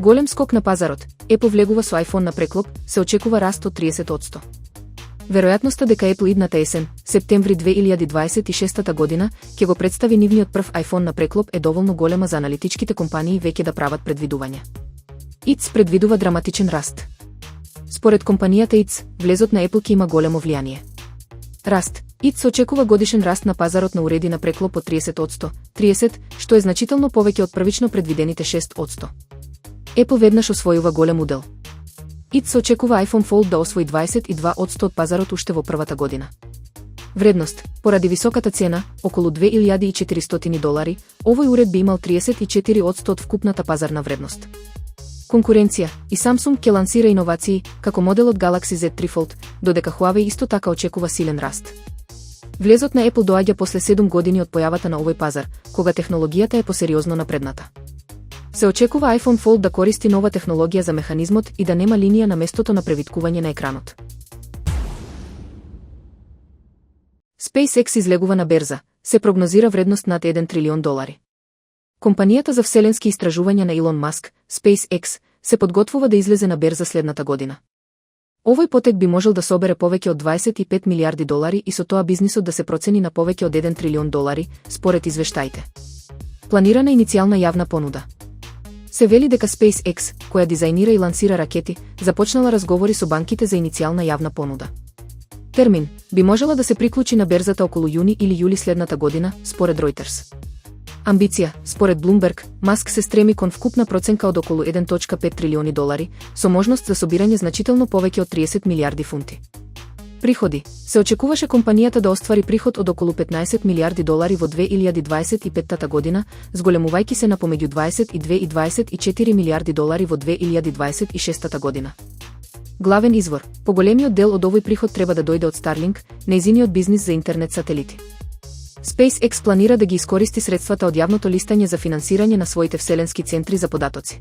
голем скок на пазарот, Apple влегува со iPhone на преклоп, се очекува раст од 30%. Веројатноста дека Apple идната есен, септември 2026 година, ќе го представи нивниот прв iPhone на преклоп е доволно голема за аналитичките компании веќе да прават предвидувања. ИЦ предвидува драматичен раст. Според компанијата ИЦ, влезот на Apple ќе има големо влијание. Раст. ИЦ очекува годишен раст на пазарот на уреди на преклоп од 30%, што е значително повеќе од првично предвидените 6%. Apple веднаш освојува голем удел. ИЦ очекува iPhone Fold да освои 22% од пазарот уште во првата година. Вредност. Поради високата цена, околу $2400, овој уред би имал 34% од вкупната пазарна вредност. Конкуренција. И Samsung ќе лансира иновации, како моделот Galaxy Z3 Fold, додека Huawei исто така очекува силен раст. Влезот на Apple доаѓа после 7 години од појавата на овој пазар, кога технологијата е посериозно напредната. Се очекува iPhone Fold да користи нова технологија за механизмот и да нема линија на местото на превиткување на екранот. SpaceX излегува на берза, се прогнозира вредност над $1 трилион. Компанијата за вселенски истражувања на Илон Маск, SpaceX, се подготвува да излезе на берза следната година. Овој потек би можел да собере повеќе од $25 милиарди и со тоа бизнисот да се процени на повеќе од $1 трилион, според извештаите. Планирана иницијална јавна понуда. Се вели дека SpaceX, која дизајнира и лансира ракети, започнала разговори со банките за иницијална јавна понуда. Термин би можела да се приклучи на берзата околу јуни или јули следната година, според Reuters. Амбиција. Според Bloomberg, Маск се стреми кон вкупна проценка од околу $1.5 трилиони, со можност за собирање значително повеќе од 30 милиарди фунти. Приходи. Се очекуваше компанијата да оствари приход од околу $15 милиарди во 2025 година, зголемувајќи се на помеѓу 22 и 24 милиарди во 2026 година. Главен извор. Поголемиот дел од овој приход треба да дојде од Starlink, нејзиниот бизнис за интернет сателити. SpaceX планира да ги искористи средствата од јавното листање за финансирање на своите вселенски центри за податоци.